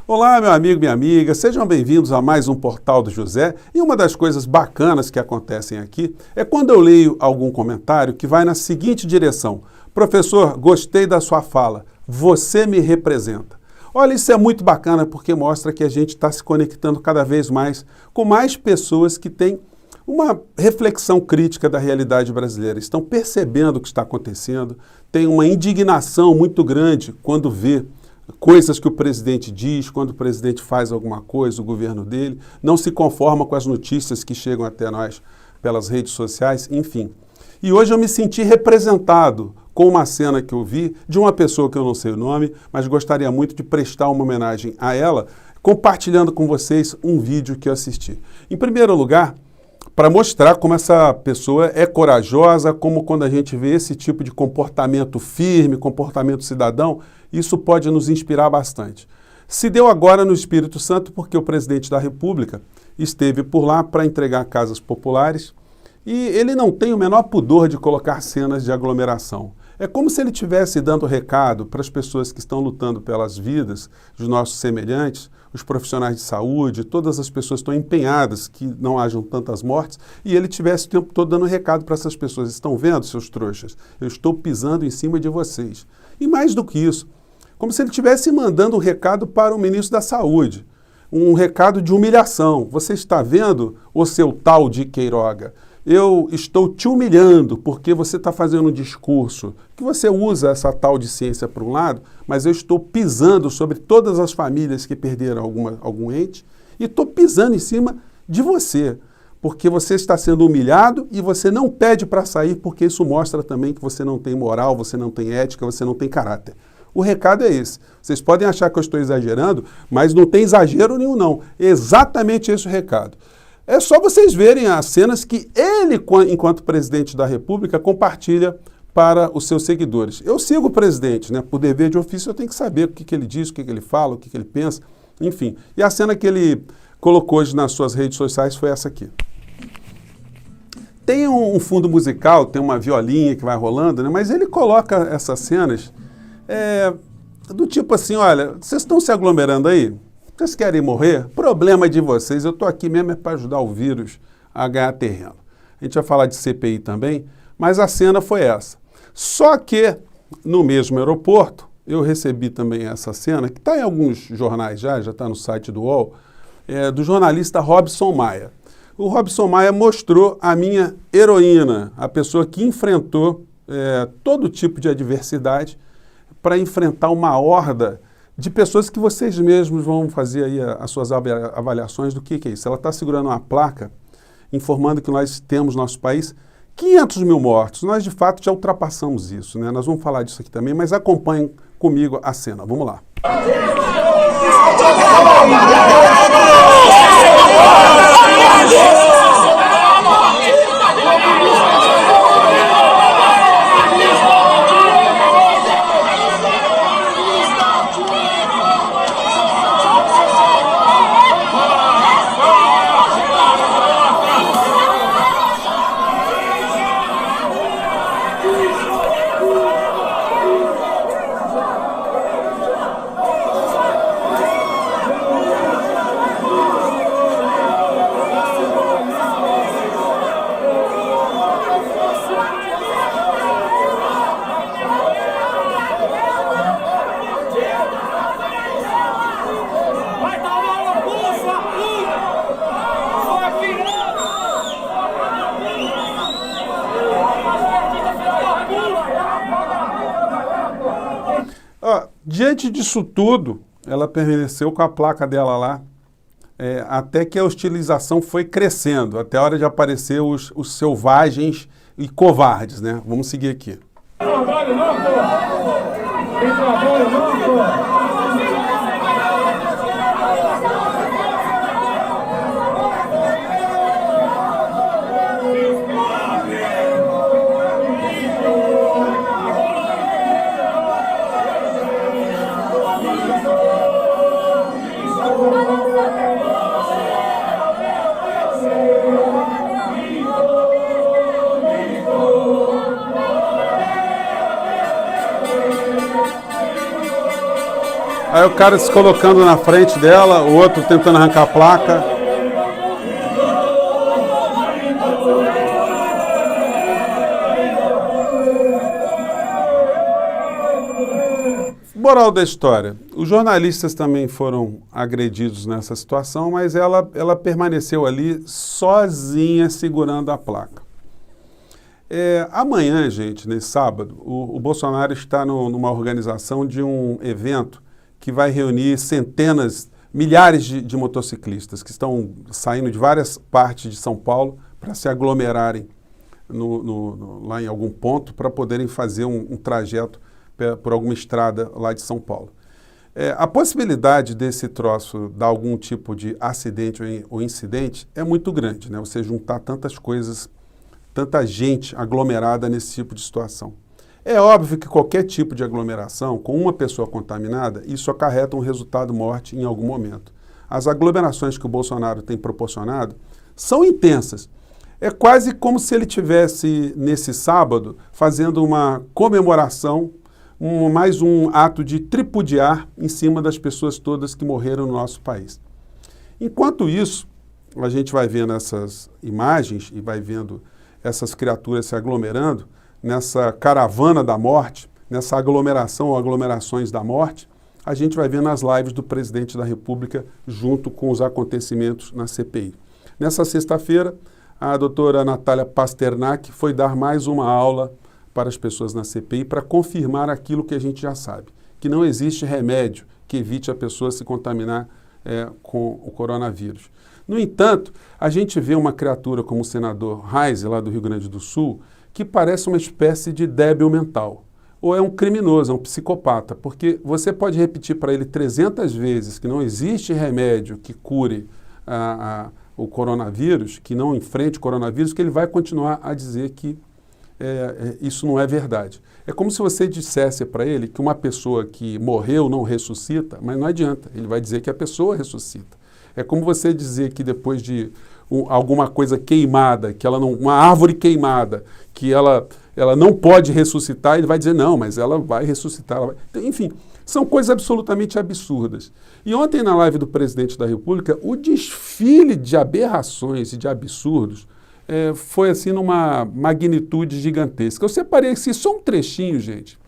Olá, meu amigo, minha amiga, sejam bem-vindos a mais um Portal do José. E uma das coisas bacanas que acontecem aqui é quando eu leio algum comentário que vai na seguinte direção: professor, gostei da sua fala, você me representa. Olha, isso é muito bacana porque mostra que a gente está se conectando cada vez mais com mais pessoas que têm uma reflexão crítica da realidade brasileira, estão percebendo o que está acontecendo, tem uma indignação muito grande quando vê coisas que o presidente diz, quando o presidente faz alguma coisa, o governo dele, não se conforma com as notícias que chegam até nós pelas redes sociais, enfim. E hoje eu me senti representado com uma cena que eu vi de uma pessoa que eu não sei o nome, mas gostaria muito de prestar uma homenagem a ela, compartilhando com vocês um vídeo que eu assisti. Em primeiro lugar, para mostrar como essa pessoa é corajosa, como quando a gente vê esse tipo de comportamento firme, comportamento cidadão, isso pode nos inspirar bastante. Se deu agora no Espírito Santo porque o presidente da República esteve por lá para entregar casas populares e ele não tem o menor pudor de colocar cenas de aglomeração. É como se ele estivesse dando recado para as pessoas que estão lutando pelas vidas dos nossos semelhantes, os profissionais de saúde, todas as pessoas estão empenhadas que não hajam tantas mortes, e ele estivesse o tempo todo dando recado para essas pessoas. Estão vendo, seus trouxas? Eu estou pisando em cima de vocês. E mais do que isso, como se ele estivesse mandando um recado para o ministro da Saúde, um recado de humilhação. Você está vendo, o seu tal de Queiroga? Eu estou te humilhando porque você está fazendo um discurso que você usa essa tal de ciência por um lado, mas eu estou pisando sobre todas as famílias que perderam algum ente e estou pisando em cima de você, porque você está sendo humilhado e você não pede para sair porque isso mostra também que você não tem moral, você não tem ética, você não tem caráter. O recado é esse. Vocês podem achar que eu estou exagerando, mas não tem exagero nenhum não. É exatamente esse o recado. É só vocês verem as cenas que ele, enquanto presidente da República, compartilha para os seus seguidores. Eu sigo o presidente, né? Por dever de ofício eu tenho que saber o que ele diz, o que ele fala, o que ele pensa, enfim. E a cena que ele colocou hoje nas suas redes sociais foi essa aqui. Tem um fundo musical, tem uma violinha que vai rolando, né? Mas ele coloca essas cenas do tipo assim, olha, vocês estão se aglomerando aí? Vocês querem morrer? Problema de vocês. Eu estou aqui mesmo para ajudar o vírus a ganhar terreno. A gente vai falar de CPI também, mas a cena foi essa. Só que, no mesmo aeroporto, eu recebi também essa cena, que está em alguns jornais já está no site do UOL, do jornalista Robson Maia. O Robson Maia mostrou a minha heroína, a pessoa que enfrentou todo tipo de adversidade para enfrentar uma horda de pessoas que vocês mesmos vão fazer aí as suas avaliações do que é isso. Ela está segurando uma placa informando que nós temos no nosso país 500 mil mortos. Nós, de fato, já ultrapassamos isso, né? Nós vamos falar disso aqui também, mas acompanhem comigo a cena. Vamos lá. Diante disso tudo, ela permaneceu com a placa dela lá, até que a hostilização foi crescendo, até a hora de aparecer os selvagens e covardes, né? Vamos seguir aqui. Trabalho não, pô! Tem trabalho não, pô! Aí o cara se colocando na frente dela, o outro tentando arrancar a placa. Moral da história, os jornalistas também foram agredidos nessa situação, mas ela permaneceu ali sozinha segurando a placa. Amanhã, gente, nesse sábado, o Bolsonaro está numa organização de um evento que vai reunir centenas, milhares de motociclistas que estão saindo de várias partes de São Paulo para se aglomerarem lá em algum ponto para poderem fazer um trajeto por alguma estrada lá de São Paulo. A possibilidade desse troço dar algum tipo de acidente ou incidente é muito grande, né? Você juntar tantas coisas, tanta gente aglomerada nesse tipo de situação. É óbvio que qualquer tipo de aglomeração, com uma pessoa contaminada, isso acarreta um resultado morte em algum momento. As aglomerações que o Bolsonaro tem proporcionado são intensas. É quase como se ele tivesse, nesse sábado, fazendo uma comemoração, mais um ato de tripudiar em cima das pessoas todas que morreram no nosso país. Enquanto isso, a gente vai vendo essas imagens e vai vendo essas criaturas se aglomerando nessa caravana da morte, nessa aglomeração ou aglomerações da morte, a gente vai vendo as lives do presidente da República junto com os acontecimentos na CPI. Nessa sexta-feira, a doutora Natália Pasternak foi dar mais uma aula para as pessoas na CPI para confirmar aquilo que a gente já sabe, que não existe remédio que evite a pessoa se contaminar com o coronavírus. No entanto, a gente vê uma criatura como o senador Reis, lá do Rio Grande do Sul, que parece uma espécie de débil mental, ou é um criminoso, é um psicopata, porque você pode repetir para ele 300 vezes que não existe remédio que cure o coronavírus, que não enfrente o coronavírus, que ele vai continuar a dizer que isso não é verdade. É como se você dissesse para ele que uma pessoa que morreu não ressuscita, mas não adianta, ele vai dizer que a pessoa ressuscita. É como você dizer que depois de alguma coisa queimada, uma árvore queimada, que ela não pode ressuscitar, ele vai dizer, não, mas ela vai ressuscitar. Enfim, são coisas absolutamente absurdas. E ontem, na live do presidente da República, o desfile de aberrações e de absurdos foi assim numa magnitude gigantesca. Eu separei assim, só um trechinho, gente,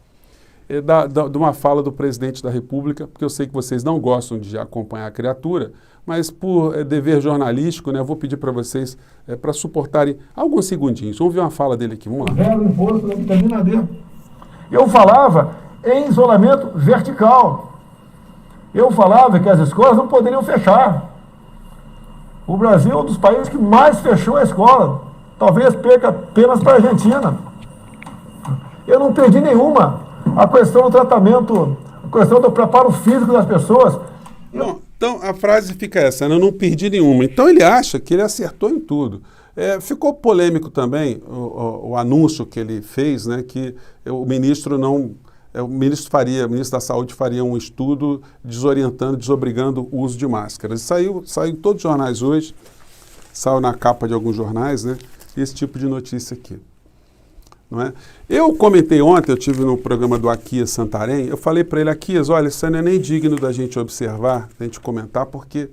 de uma fala do presidente da República, porque eu sei que vocês não gostam de acompanhar a criatura, mas por dever jornalístico, né, eu vou pedir para vocês para suportarem alguns segundinhos. Vamos ver uma fala dele aqui, vamos lá. Zero imposto da vitamina D. Eu falava em isolamento vertical. Eu falava que as escolas não poderiam fechar. O Brasil é um dos países que mais fechou a escola. Talvez perca apenas para a Argentina. Eu não perdi nenhuma. A questão do tratamento, a questão do preparo físico das pessoas. Bom, então a frase fica essa, né? Eu não perdi nenhuma. Então ele acha que ele acertou em tudo. Ficou polêmico também o anúncio que ele fez, né? Que o ministro não... O ministro da Saúde faria um estudo desorientando, desobrigando o uso de máscaras. Saiu em todos os jornais hoje, saiu na capa de alguns jornais, né? Esse tipo de notícia aqui. Não é? Eu comentei ontem, eu tive no programa do Aquias Santarém, eu falei para ele, Aquias, olha, isso não é nem digno da gente observar, da gente comentar, porque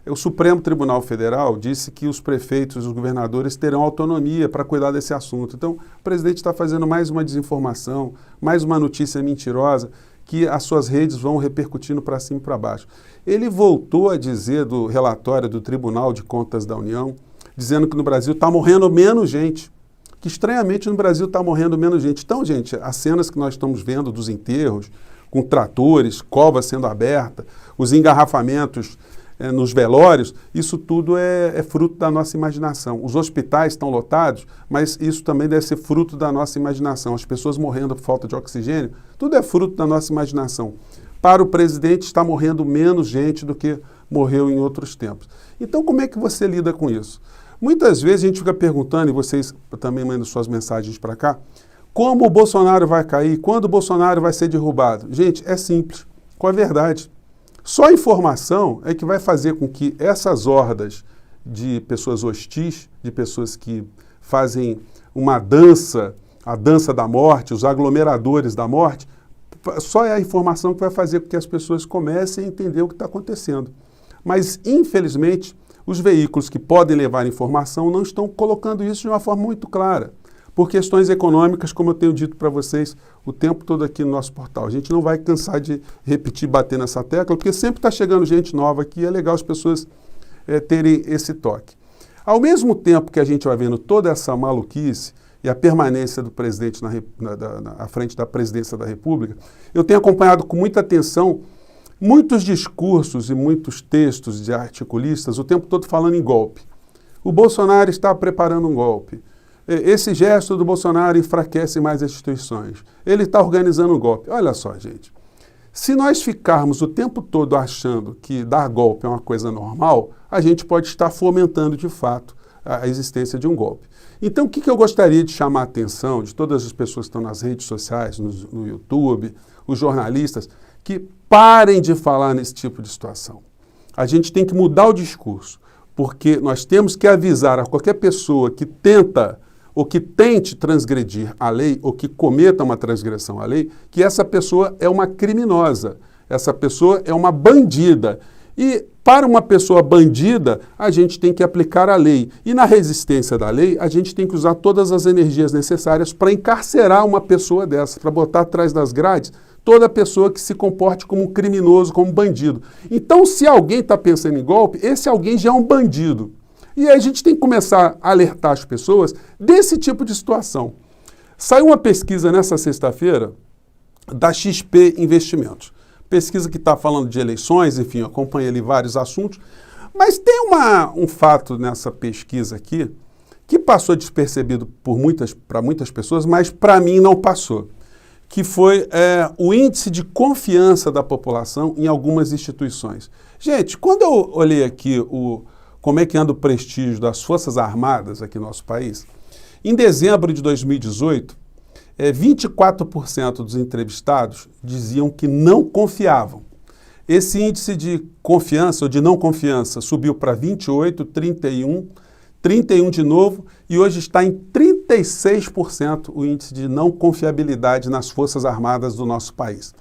o Supremo Tribunal Federal disse que os prefeitos e os governadores terão autonomia para cuidar desse assunto. Então, o presidente está fazendo mais uma desinformação, mais uma notícia mentirosa, que as suas redes vão repercutindo para cima e para baixo. Ele voltou a dizer do relatório do Tribunal de Contas da União, dizendo que no Brasil está morrendo menos gente, que estranhamente no Brasil está morrendo menos gente. Então, gente, as cenas que nós estamos vendo dos enterros, com tratores, covas sendo abertas, os engarrafamentos nos velórios, isso tudo é fruto da nossa imaginação. Os hospitais estão lotados, mas isso também deve ser fruto da nossa imaginação. As pessoas morrendo por falta de oxigênio, tudo é fruto da nossa imaginação. Para o presidente, está morrendo menos gente do que morreu em outros tempos. Então, como é que você lida com isso? Muitas vezes a gente fica perguntando, e vocês também mandam suas mensagens para cá, como o Bolsonaro vai cair? Quando o Bolsonaro vai ser derrubado? Gente, é simples, com a verdade. Só a informação é que vai fazer com que essas hordas de pessoas hostis, de pessoas que fazem uma dança, a dança da morte, os aglomeradores da morte, só é a informação que vai fazer com que as pessoas comecem a entender o que está acontecendo. Mas, infelizmente, os veículos que podem levar informação não estão colocando isso de uma forma muito clara. Por questões econômicas, como eu tenho dito para vocês o tempo todo aqui no nosso portal. A gente não vai cansar de repetir, bater nessa tecla, porque sempre está chegando gente nova aqui e é legal as pessoas terem esse toque. Ao mesmo tempo que a gente vai vendo toda essa maluquice e a permanência do presidente à frente da presidência da República, eu tenho acompanhado com muita atenção muitos discursos e muitos textos de articulistas o tempo todo falando em golpe. O Bolsonaro está preparando um golpe. Esse gesto do Bolsonaro enfraquece mais as instituições. Ele está organizando um golpe. Olha só, gente. Se nós ficarmos o tempo todo achando que dar golpe é uma coisa normal, a gente pode estar fomentando, de fato, a existência de um golpe. Então, o que eu gostaria de chamar a atenção de todas as pessoas que estão nas redes sociais, no YouTube, os jornalistas, que parem de falar nesse tipo de situação. A gente tem que mudar o discurso, porque nós temos que avisar a qualquer pessoa que tenta ou que tente transgredir a lei, ou que cometa uma transgressão à lei, que essa pessoa é uma criminosa, essa pessoa é uma bandida. E para uma pessoa bandida, a gente tem que aplicar a lei. E na resistência da lei, a gente tem que usar todas as energias necessárias para encarcerar uma pessoa dessa, para botar atrás das grades toda pessoa que se comporte como um criminoso, como um bandido. Então, se alguém está pensando em golpe, esse alguém já é um bandido. E aí a gente tem que começar a alertar as pessoas desse tipo de situação. Saiu uma pesquisa nessa sexta-feira da XP Investimentos. Pesquisa que está falando de eleições, enfim, eu acompanhei ali vários assuntos. Mas tem um fato nessa pesquisa aqui que passou despercebido para muitas pessoas, mas para mim não passou. Que foi o índice de confiança da população em algumas instituições. Gente, quando eu olhei aqui como é que anda o prestígio das Forças Armadas aqui no nosso país, em dezembro de 2018, 24% dos entrevistados diziam que não confiavam. Esse índice de confiança ou de não confiança subiu para 28, 31 de novo, e hoje está em 36% o índice de não confiabilidade nas Forças Armadas do nosso país.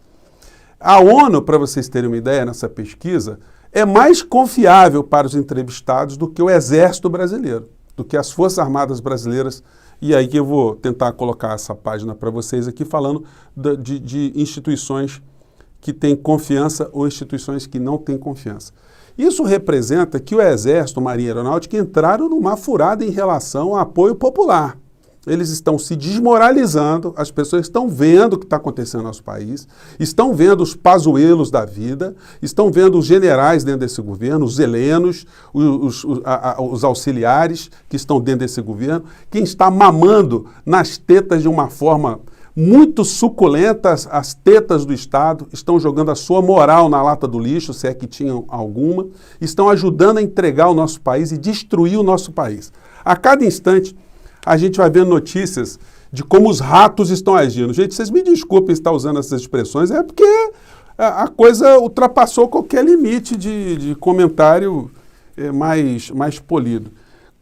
A ONU, para vocês terem uma ideia, nessa pesquisa, é mais confiável para os entrevistados do que o Exército Brasileiro, do que as Forças Armadas Brasileiras. E aí que eu vou tentar colocar essa página para vocês aqui, falando de instituições que têm confiança ou instituições que não têm confiança. Isso representa que o Exército, Marinha e Aeronáutica entraram numa furada em relação ao apoio popular. Eles estão se desmoralizando, as pessoas estão vendo o que está acontecendo no nosso país, estão vendo os pazuelos da vida, estão vendo os generais dentro desse governo, os helenos, os auxiliares que estão dentro desse governo, quem está mamando nas tetas de uma forma muito suculenta, as tetas do Estado, estão jogando a sua moral na lata do lixo, se é que tinham alguma, estão ajudando a entregar o nosso país e destruir o nosso país. A cada instante, a gente vai vendo notícias de como os ratos estão agindo. Gente, vocês me desculpem estar usando essas expressões, é porque a coisa ultrapassou qualquer limite de comentário mais polido.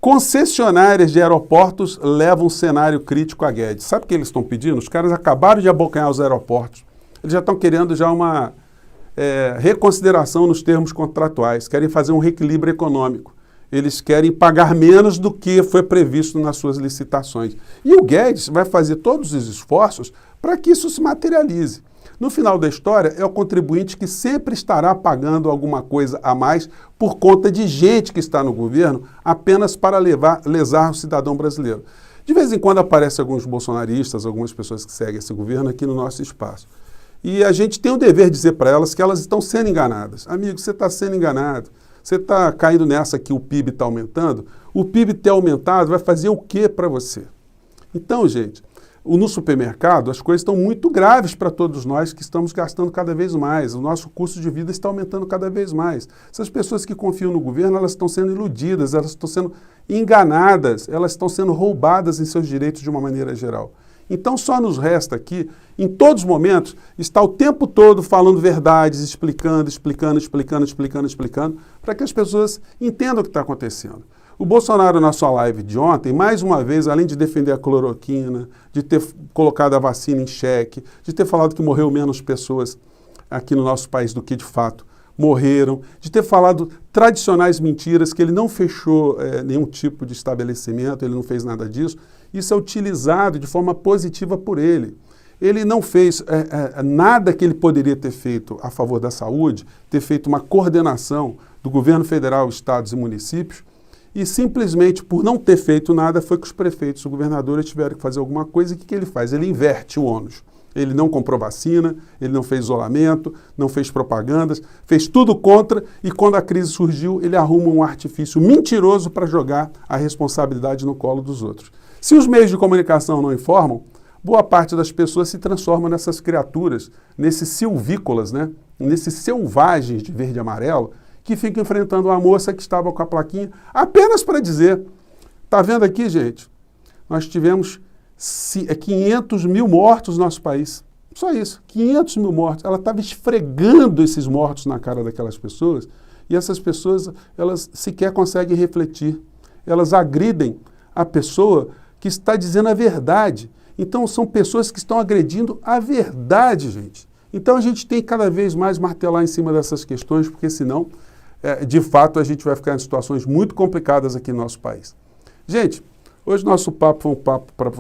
Concessionárias de aeroportos levam um cenário crítico a Guedes. Sabe o que eles estão pedindo? Os caras acabaram de abocanhar os aeroportos. Eles já estão querendo uma reconsideração nos termos contratuais, querem fazer um reequilíbrio econômico. Eles querem pagar menos do que foi previsto nas suas licitações. E o Guedes vai fazer todos os esforços para que isso se materialize. No final da história, é o contribuinte que sempre estará pagando alguma coisa a mais por conta de gente que está no governo apenas para lesar o cidadão brasileiro. De vez em quando aparecem alguns bolsonaristas, algumas pessoas que seguem esse governo aqui no nosso espaço. E a gente tem o dever de dizer para elas que elas estão sendo enganadas. Amigo, você está sendo enganado. Você está caindo nessa que o PIB está aumentando. O PIB ter aumentado vai fazer o quê para você? Então, gente, no supermercado as coisas estão muito graves para todos nós que estamos gastando cada vez mais. O nosso custo de vida está aumentando cada vez mais. Essas pessoas que confiam no governo, elas estão sendo iludidas, elas estão sendo enganadas, elas estão sendo roubadas em seus direitos de uma maneira geral. Então só nos resta aqui, em todos os momentos, estar o tempo todo falando verdades, explicando, para que as pessoas entendam o que está acontecendo. O Bolsonaro, na sua live de ontem, mais uma vez, além de defender a cloroquina, de ter colocado a vacina em xeque, de ter falado que morreu menos pessoas aqui no nosso país do que de fato morreram, de ter falado tradicionais mentiras, que ele não fechou nenhum tipo de estabelecimento, ele não fez nada disso, isso é utilizado de forma positiva por ele. Ele não fez nada que ele poderia ter feito a favor da saúde, ter feito uma coordenação do governo federal, estados e municípios, e simplesmente por não ter feito nada foi que os prefeitos, os governadores tiveram que fazer alguma coisa. E o que ele faz? Ele inverte o ônus. Ele não comprou vacina, ele não fez isolamento, não fez propagandas, fez tudo contra, e quando a crise surgiu, ele arruma um artifício mentiroso para jogar a responsabilidade no colo dos outros. Se os meios de comunicação não informam, boa parte das pessoas se transforma nessas criaturas, nesses silvícolas, né? Nesses selvagens de verde e amarelo, que ficam enfrentando uma moça que estava com a plaquinha apenas para dizer, tá vendo aqui, gente? Nós tivemos 500 mil mortos no nosso país. Só isso, 500 mil mortos. Ela estava esfregando esses mortos na cara daquelas pessoas, e essas pessoas, elas sequer conseguem refletir. Elas agridem a pessoa que está dizendo a verdade. Então, são pessoas que estão agredindo a verdade, gente. Então, a gente tem que cada vez mais martelar em cima dessas questões, porque senão, de fato, a gente vai ficar em situações muito complicadas aqui no nosso país. Gente, hoje nosso papo foi um papo para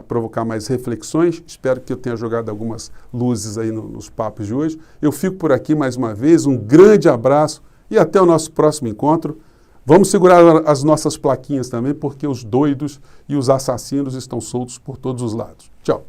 provocar mais reflexões. Espero que eu tenha jogado algumas luzes aí nos papos de hoje. Eu fico por aqui mais uma vez. Um grande abraço e até o nosso próximo encontro. Vamos segurar as nossas plaquinhas também, porque os doidos e os assassinos estão soltos por todos os lados. Tchau.